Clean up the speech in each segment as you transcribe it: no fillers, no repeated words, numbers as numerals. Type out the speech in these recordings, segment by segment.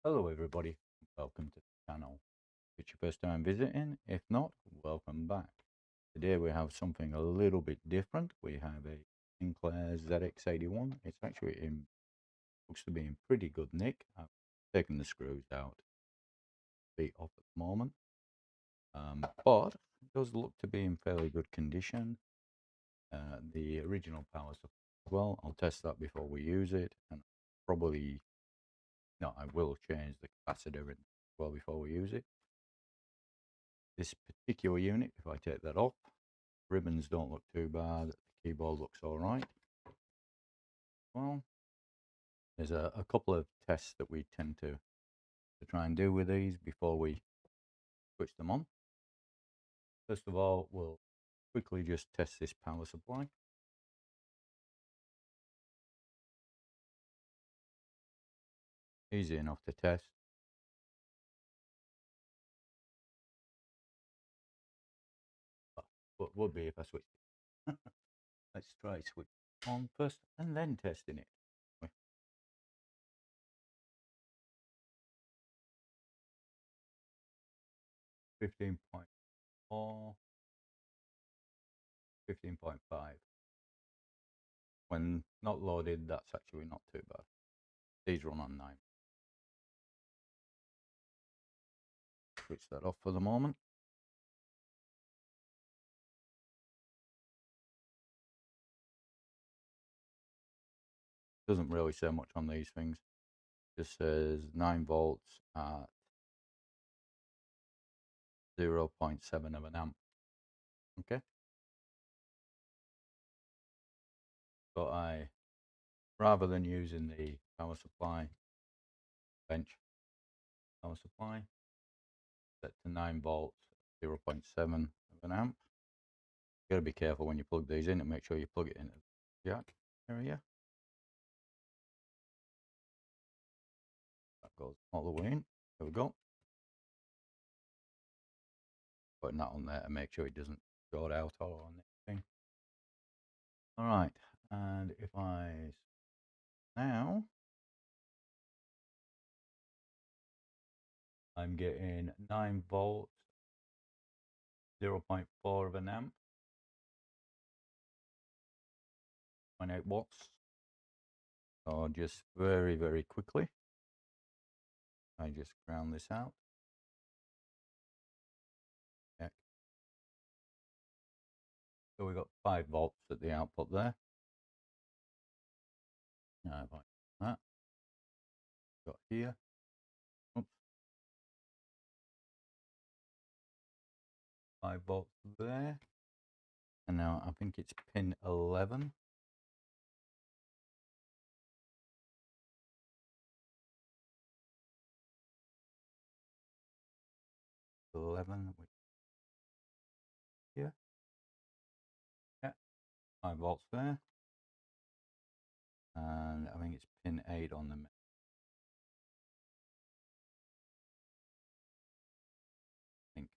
Hello everybody, welcome to the channel. If it's your first time visiting, if not, welcome back. Today we have something a little bit different. We have a Sinclair ZX81. It's actually looks to be in pretty good nick. I've taken the screws out, feet off at the moment, but it does look to be in fairly good condition. The original power supply as well. I'll test that before we use it, and probably no, I will change the capacitor as well before we use it. This particular unit, if I take that off, ribbons don't look too bad, the keyboard looks all right. Well, there's a couple of tests that we tend to try and do with these before we switch them on. First of all, we'll quickly just test this power supply. Easy enough to test. But would be if I switched it. Let's try switch on first and then testing it. 15.4, 15.5. When not loaded, that's actually not too bad. These run on 9. Switch that off for the moment. Doesn't really say much on these things. Just says 9 volts at 0.7 of an amp. Okay. But rather than using the power supply bench power supply, set to 9 volts, 0.7 of an amp. You gotta be careful when you plug these in and make sure you plug it in the jack area. That goes all the way in. There we go. Putting that on there to make sure it doesn't short out or anything. All right, and if I now, I'm getting 9 volts, 0.4 of an amp, 0.8 watts. So just very, very quickly, I just ground this out. Yeah. So we got 5 volts at the output there. Now if I that, got here, oops, 5 volts there. And now I think it's pin 11. 11 here. Yeah, 5 volts there. And I think it's pin 8 on the I think.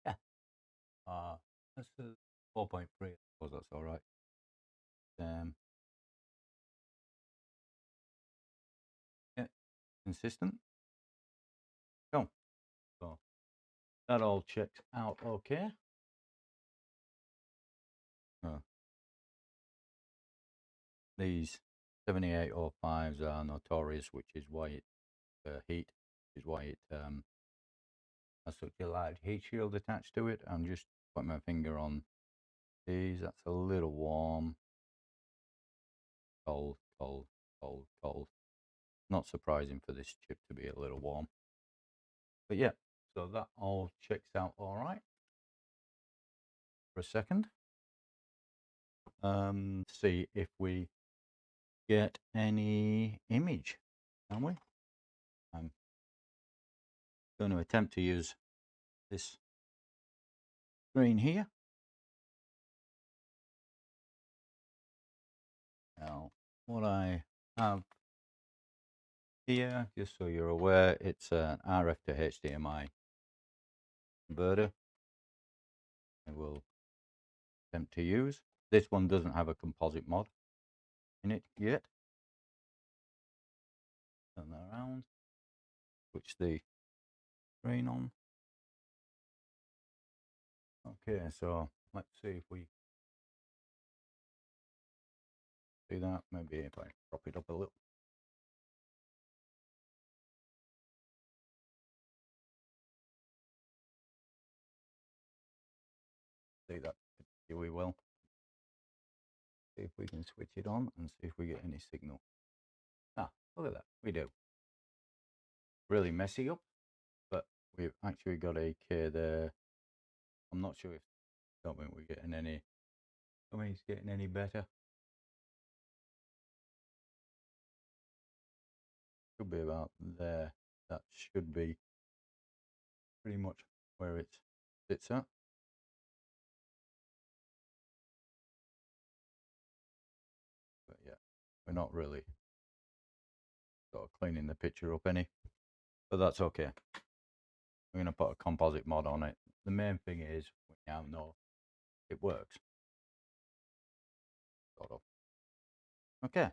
Yeah. That's a 4.3. I suppose that's all right. Yeah, consistent. Go. So that all checks out okay. These 7805s are notorious, which is why it heat is why it has such a large heat shield attached to it. I'm just putting my finger on these. That's a little warm. Cold, cold, cold, cold. Not surprising for this chip to be a little warm. But yeah, so that all checks out all right. For a second, see if we get any image, can we? I'm going to attempt to use this screen here. Now, what I have here, just so you're aware, it's an RF to HDMI converter. I will attempt to use. This one doesn't have a composite mod in it yet. Turn that around. Switch the screen on. Okay, so let's see if we see that. Maybe if I prop it up a little. See that we will. See if we can switch it on and see if we get any signal. Ah, look at that. We do. Really messy up, but we've actually got a key there. I'm not sure if don't think we're getting any. I mean, it's getting any better. Should be about there. That should be pretty much where it sits at. But yeah, we're not really sort of cleaning the picture up any, but that's okay. We're going to put a composite mod on it. The main thing is we now know it works. Sort of. Okay.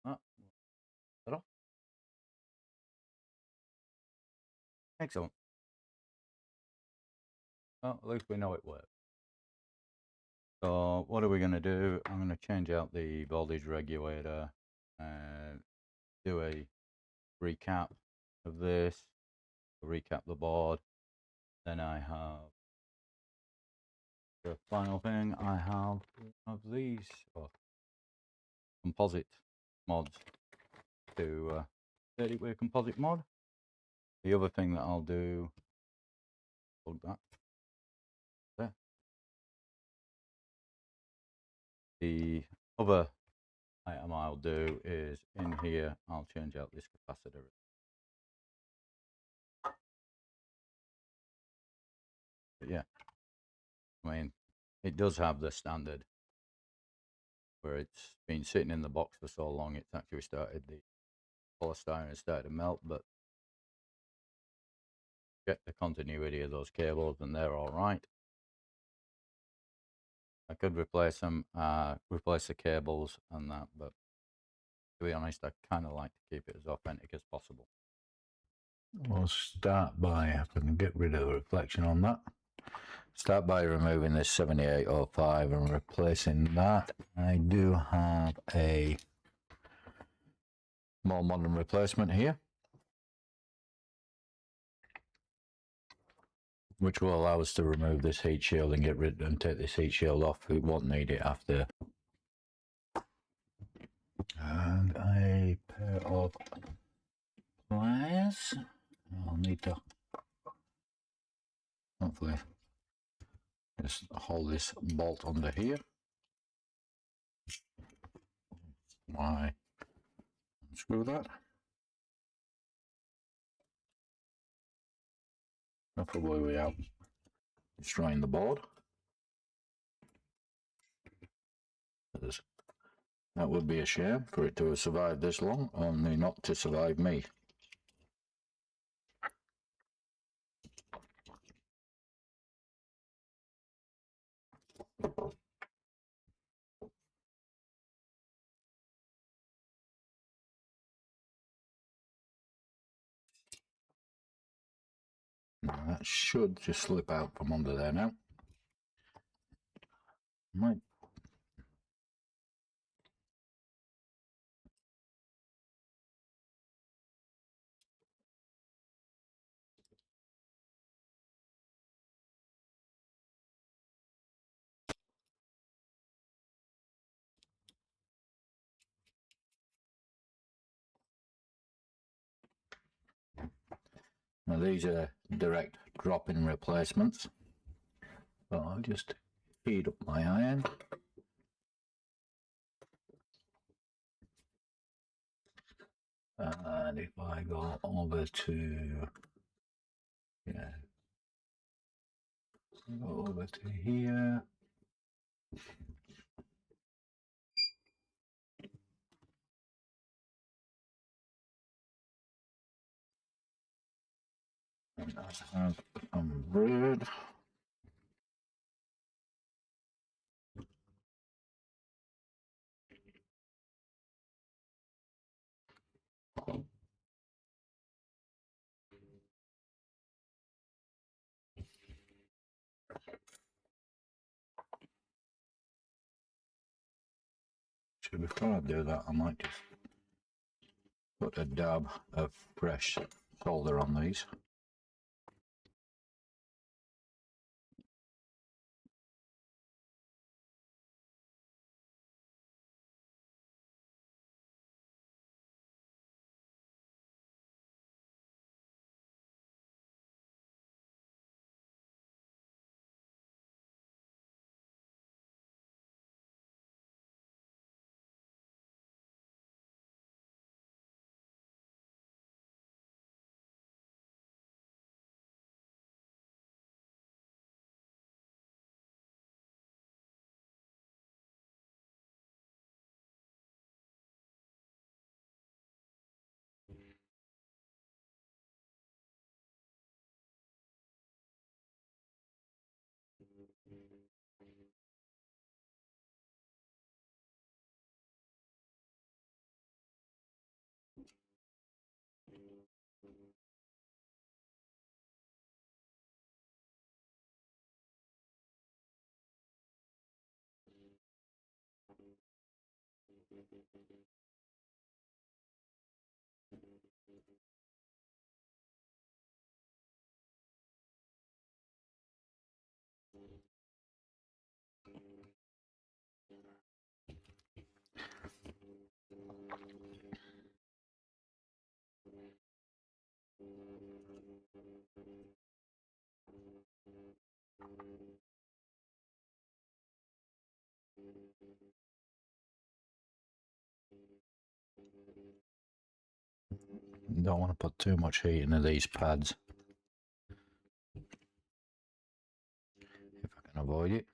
That off. Excellent. Well, at least we know it works. So what are we going to do? I'm going to change out the voltage regulator and do a recap of this, recap the board. Then I have the final thing. I have one of these composite mods to 30-way composite mod. The other thing that I'll do, plug that there. The other item I'll do is in here, I'll change out this capacitor. But yeah, I mean, it does have the standard where it's been sitting in the box for so long, it's actually started, the polystyrene has started to melt, but get the continuity of those cables and they're all right. I could replace them, replace the cables and that, but to be honest, I kind of like to keep it as authentic as possible. We'll start by, if I can get rid of the reflection on that, start by removing this 7805 and replacing that. I do have a more modern replacement here, which will allow us to remove this heat shield and get rid and take this heat shield off. We won't need it after. And a pair of pliers. I'll need to hopefully just hold this bolt under here. Why unscrew that? Hopefully without destroying the board. That would be a shame for it to have survived this long, only not to survive me. Now that should just slip out from under there now. Right. Now these are direct drop-in replacements. So I'll just heat up my iron. And if I go over to, yeah, go over to here. And I have some bread. So before I do that, I might just put a dab of fresh solder on these. Don't want to put too much heat into these pads if I can avoid it.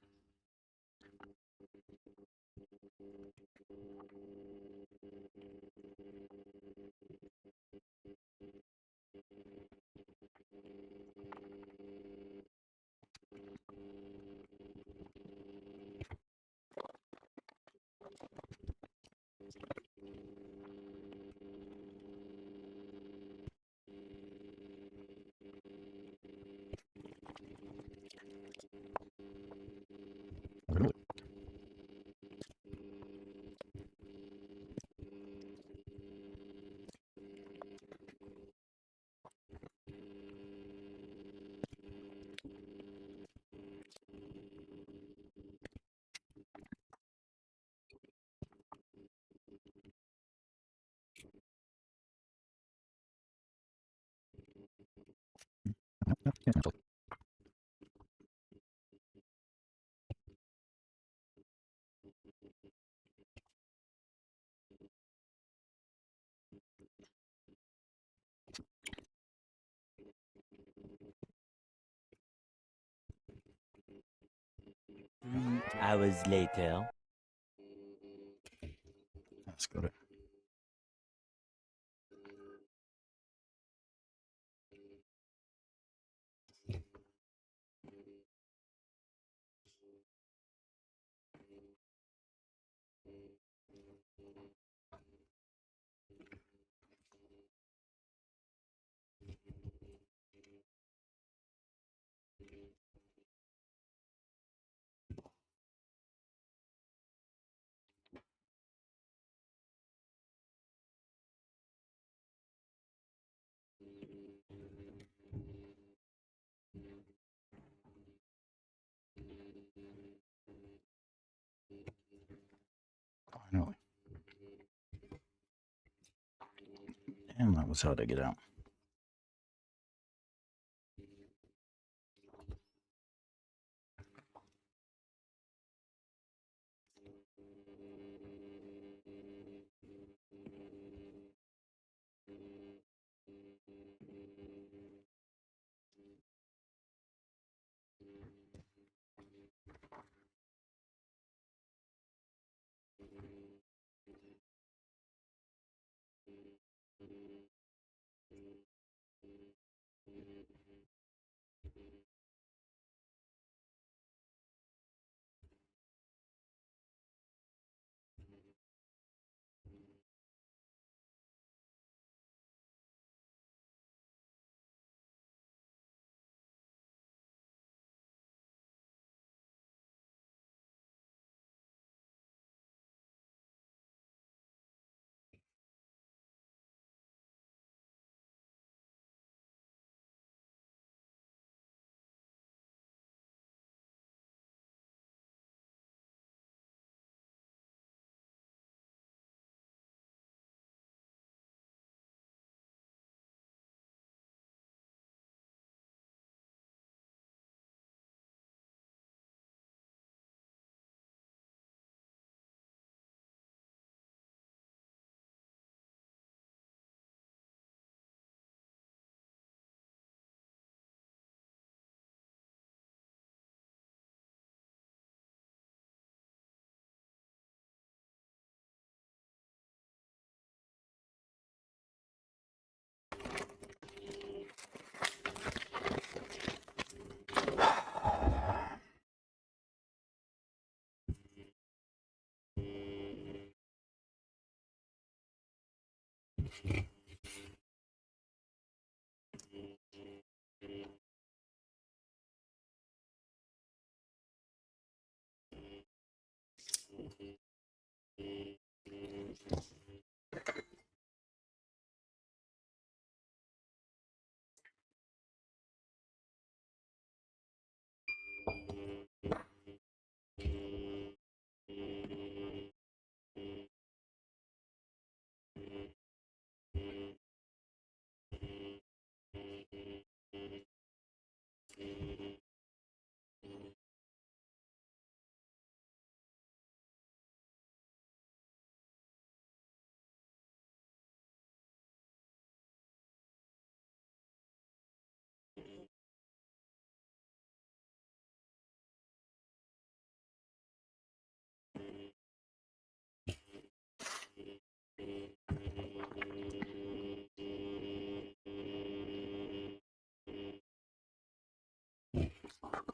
Hours later. That's got it. Finally. And that was hard to get out.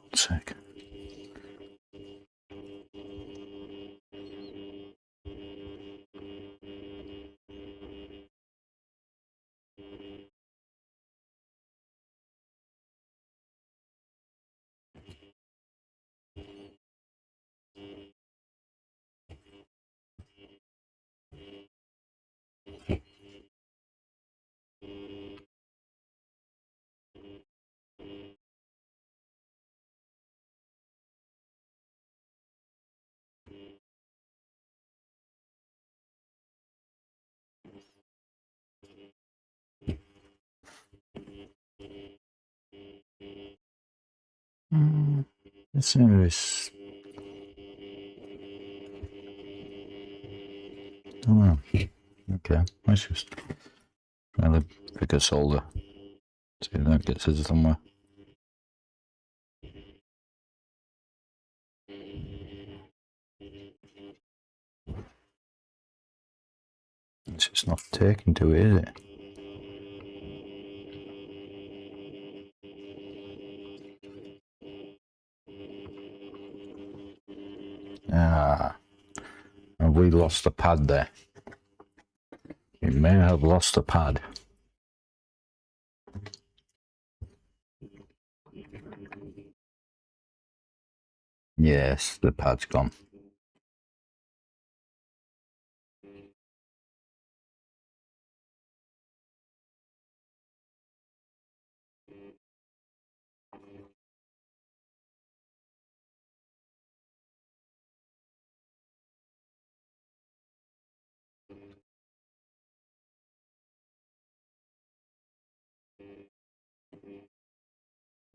God's sake. This is. Oh, well. Okay, let's just try the bigger solder. See if that gets us somewhere. It's just not taking to it, is it? Ah, have we lost the pad there? We may have lost the pad. Yes, the pad's gone.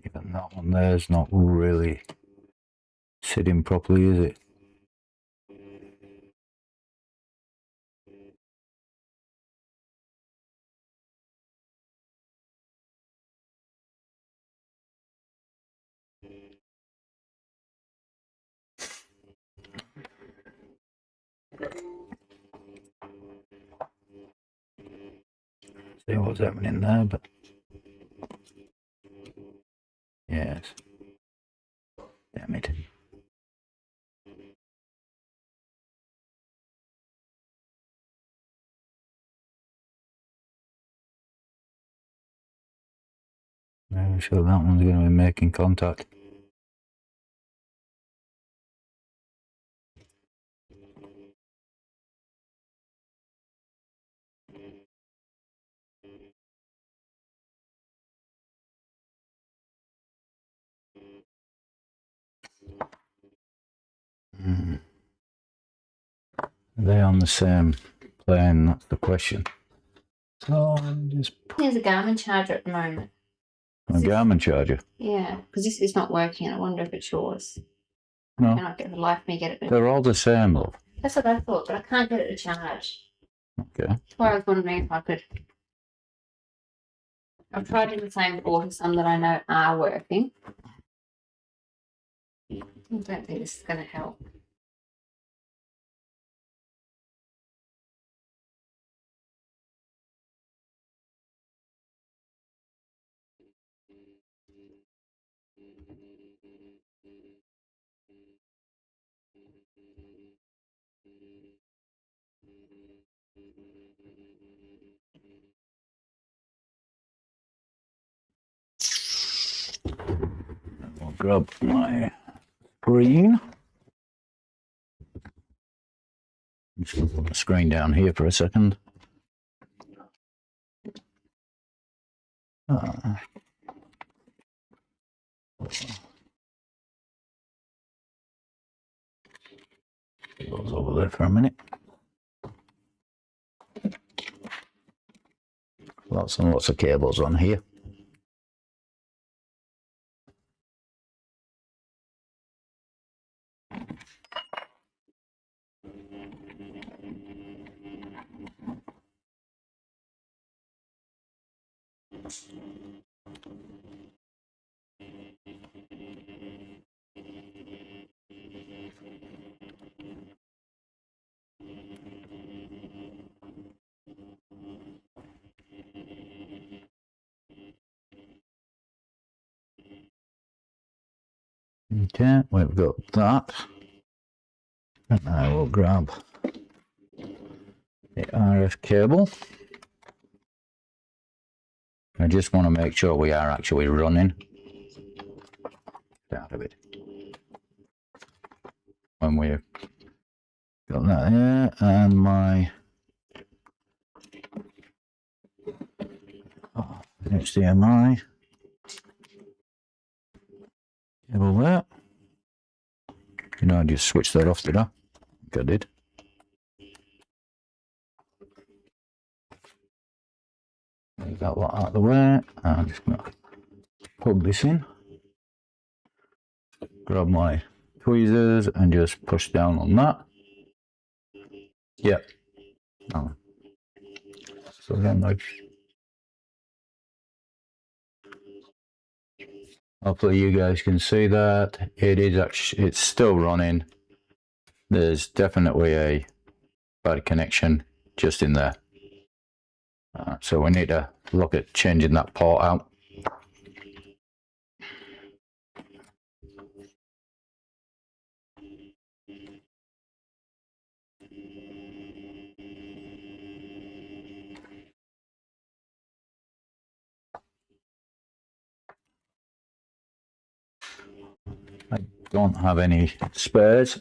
Even that one there's not really sitting properly, is it? See what's happening there, but yes. Damn it. I'm sure that one's going to be making contact. Are they on the same plane? That's the question. So I'm just. There's a Garmin charger at the moment. A Garmin charger? Yeah, because this is not working. I wonder if it's yours. No. Can I get the life me get it? They're all the same, love. That's what I thought, but I can't get it to charge. Okay. That's why I was wondering if I could. I've tried in the same port as some that I know are working. I don't think this is going to help. I'll grab my screen. I'm just going to put the screen down here for a second. Goes over there for a minute. Lots and lots of cables on here. Okay, we've got that. And I will grab the RF cable. I just want to make sure we are actually running. Out of it. When we've got that here, and my HDMI cable there. You know, I just switched that off, did I? I think I did. Get that lot out of the way. I'm just going to plug this in. Grab my tweezers and just push down on that. Yep. Oh. So then, like, hopefully you guys can see that it is actually, it's still running. There's definitely a bad connection just in there. So we need to look at changing that port out. I don't have any spares.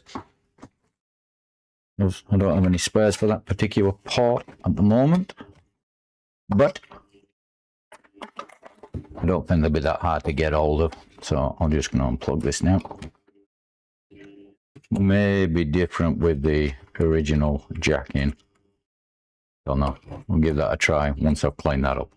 I don't have any spares for that particular port at the moment, but I don't think they'll be that hard to get hold of, so I'm just going to unplug this now. May be different with the original jack in. Don't know. We'll give that a try once I've cleaned that up.